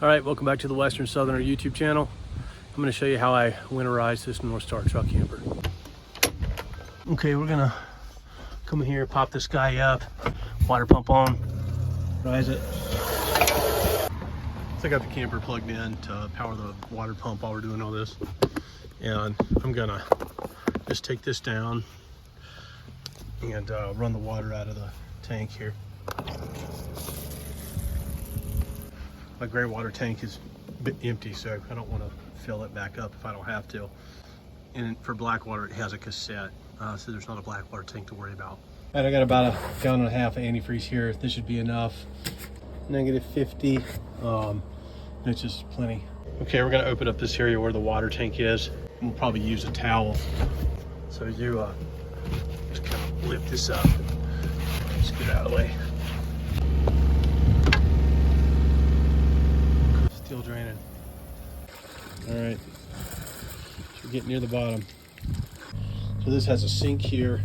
All right, welcome back to the Western Southerner YouTube channel. I'm going to show you how I winterize this North Star truck camper. Okay, we're going to come in here, pop this guy up, water pump on, rise it. So I got the camper plugged in to power the water pump while we're doing all this. And I'm going to just take this down and run the water out of the tank here. My gray water tank is a bit empty, so I don't want to fill it back up if I don't have to. And for black water, it has a cassette, so there's not a black water tank to worry about. All right, I got about a gallon and a half of antifreeze here. This should be enough. -50, it's just plenty. Okay, we're gonna open up this area where the water tank is. We'll probably use a towel. So you just kind of lift this up. Just get out of the way. Still draining. All right, so we're getting near the bottom. So this has a sink here,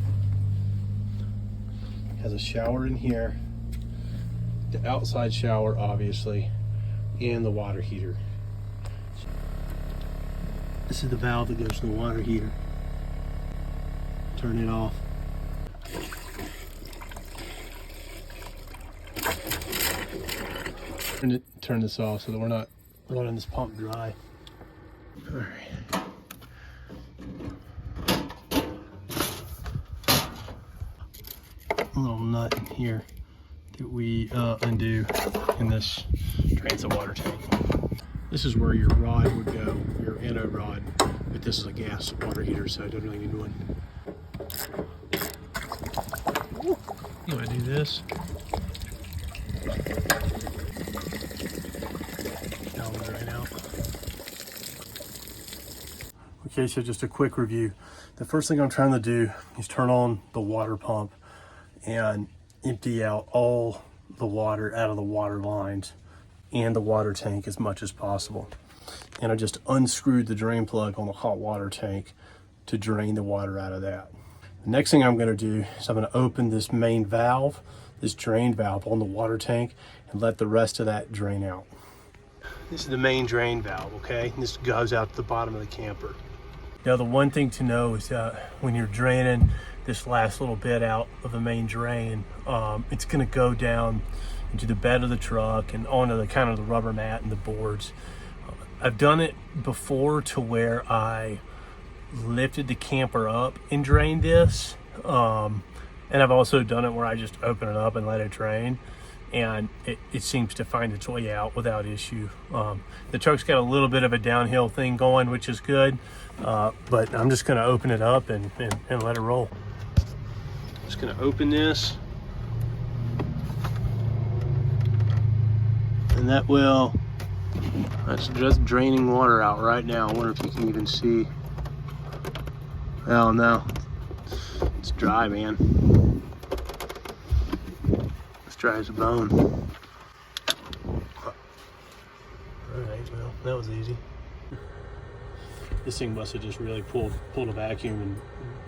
has a shower in here, the outside shower obviously, and the water heater. This is the valve that goes to the water heater. Turn it off. Turn this off so that we're not running this pump dry. All right. A little nut in here that we undo, and this drains the water tank. This is where your rod would go, your anode rod, but this is a gas water heater, so I don't really need one. You want to do this? Right now. Okay, so just a quick review. The first thing I'm trying to do is turn on the water pump and empty out all the water out of the water lines and the water tank as much as possible. And I just unscrewed the drain plug on the hot water tank to drain the water out of that. The next thing I'm going to do is I'm going to open this main valve, this drain valve on the water tank, and let the rest of that drain out. This is the main drain valve, okay? And this goes out to the bottom of the camper. Now the one thing to know is that when you're draining this last little bit out of the main drain, it's gonna go down into the bed of the truck and onto the kind of the rubber mat and the boards. I've done it before to where I lifted the camper up and drained this. And I've also done it where I just open it up and let it drain. And it seems to find its way out without issue. The truck's got a little bit of a downhill thing going, which is good, but I'm just gonna open it up and let it roll. Just gonna open this, and that will, that's just draining water out right now. I wonder if you can even see. Oh no, it's dry, man. Dry as a bone. All right, well, that was easy. This thing must have just really pulled a vacuum and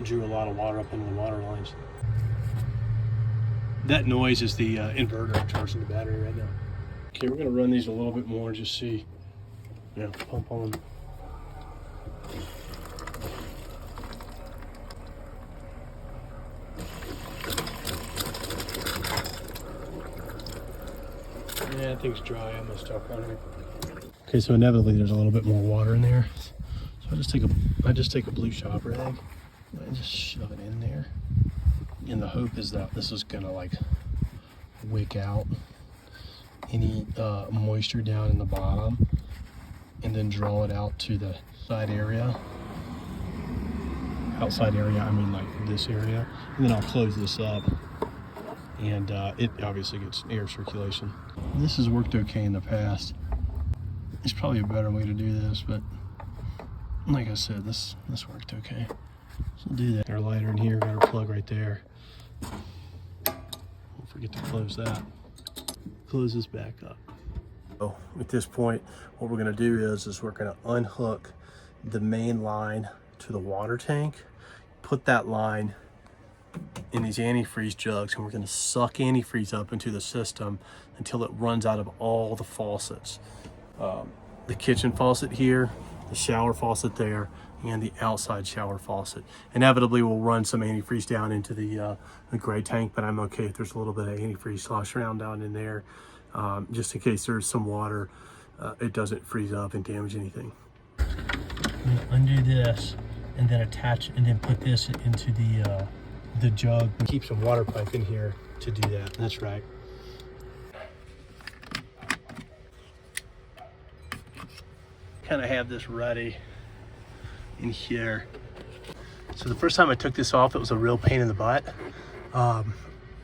drew a lot of water up into the water lines. That noise is the inverter. I'm charging the battery right now. Okay, we're gonna run these a little bit more and just see, pump on. Yeah, I think it's dry. I'm gonna stop running it. Okay, so inevitably there's a little bit more water in there. So I just take a blue shop rag and I just shove it in there. And the hope is that this is gonna like wick out any moisture down in the bottom and then draw it out to the side area. Outside area, I mean like this area. And then I'll close this up. And it obviously gets air circulation. This has worked okay in the past. It's probably a better way to do this, but like I said, this worked okay. So we'll do that. Our lighter in here, got our plug right there. Don't forget to close that. Close this back up. So at this point, what we're gonna do is we're gonna unhook the main line to the water tank, put that line in these antifreeze jugs, and we're going to suck antifreeze up into the system until it runs out of all the faucets. the kitchen faucet here, the shower faucet there, and the outside shower faucet. Inevitably, we'll run some antifreeze down into the gray tank, but I'm okay if there's a little bit of antifreeze slosh around down in there, just in case there's some water, it doesn't freeze up and damage anything. Undo this, and then attach, and then put this into the jug. Keep some water pipe in here to do that. That's right. Kind of have this ready in here. So the first time I took this off, it was a real pain in the butt.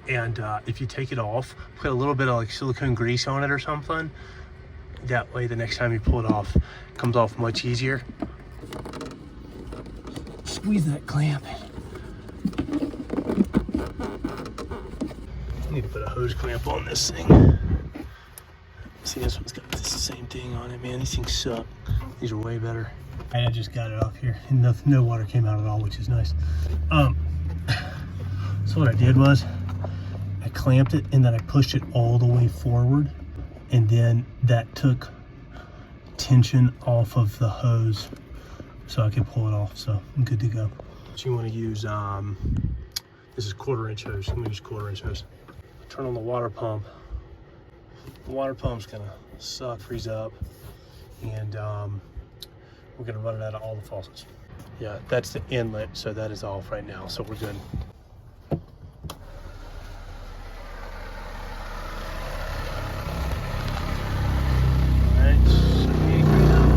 If you take it off, put a little bit of like silicone grease on it or something. That way the next time you pull it off, it comes off much easier. Squeeze that clamp. I need to put a hose clamp on this thing. See, this one's got the same thing on it, man. These things suck. These are way better. I just got it off here, and no water came out at all, which is nice. So what I did was, I clamped it, and then I pushed it all the way forward, and then that took tension off of the hose, so I could pull it off. So I'm good to go. So you want to use this is 1/4-inch hose. I'm gonna use 1/4-inch hose. Turn on the water pump. The water pump's gonna suck, freeze up, and we're gonna run it out of all the faucets. Yeah, that's the inlet, so that is off right now, so we're good. Alright, so 80 degrees up.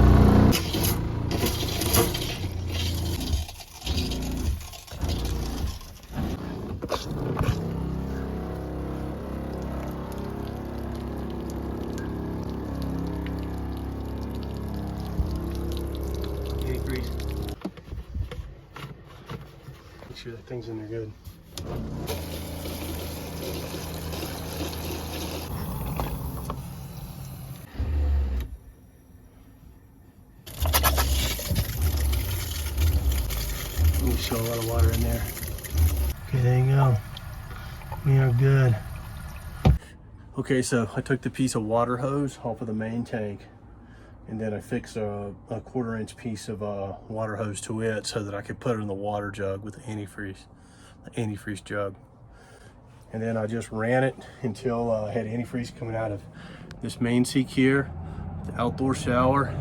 80 degrees. Make sure that thing's in there good. You show a lot of water in there. Okay, there you go. We are good. Okay, so I took the piece of water hose off of the main tank, and then I fixed a 1/4-inch piece of water hose to it so that I could put it in the water jug with the antifreeze jug. And then I just ran it until I had antifreeze coming out of this main sink here, the outdoor shower,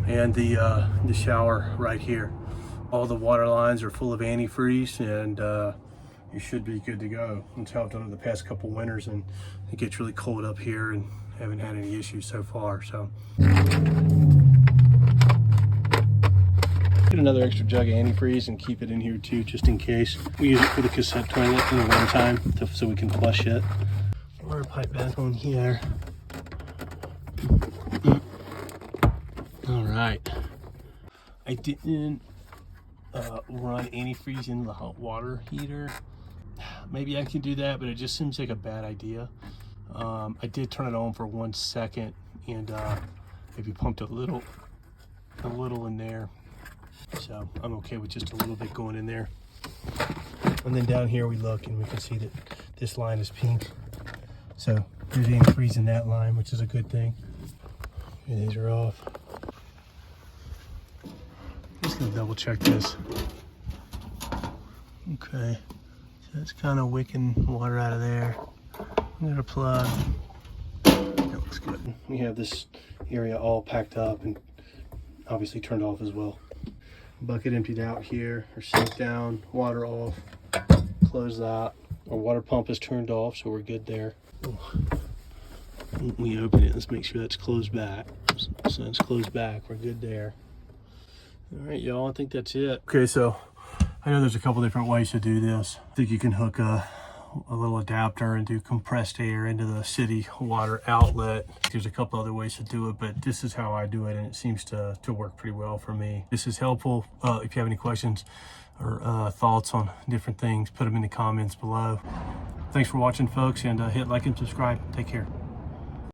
and the shower right here. All the water lines are full of antifreeze, and you should be good to go. That's how I've done it the past couple winters, and it gets really cold up here and haven't had any issues so far. So get another extra jug of antifreeze and keep it in here too, just in case. We use it for the cassette toilet in the wintertime so we can flush it. Water pipe back on here. All right. I didn't run antifreeze into the hot water heater. Maybe I can do that, but it just seems like a bad idea. I did turn it on for 1 second, and maybe pumped a little in there. So I'm okay with just a little bit going in there. And then down here we look, and we can see that this line is pink. So there's antifreeze in that line, which is a good thing. And these are off. Just gonna double check this. Okay, so that's kind of wicking water out of there. I'm gonna plug. That looks good. We have this area all packed up and obviously turned off as well. Bucket emptied out here, our sink down, water off. Close that. Our water pump is turned off, so we're good there. When we open it, let's make sure that's closed back. So it's closed back, we're good there. All right, y'all, I think that's it. Okay, so I know there's a couple different ways to do this. I think you can hook a little adapter and do compressed air into the city water outlet. There's a couple other ways to do it, but this is how I do it, and it seems to work pretty well for me. This is helpful. If you have any questions or thoughts on different things, put them in the comments below. Thanks for watching, folks, and hit like and subscribe. Take care.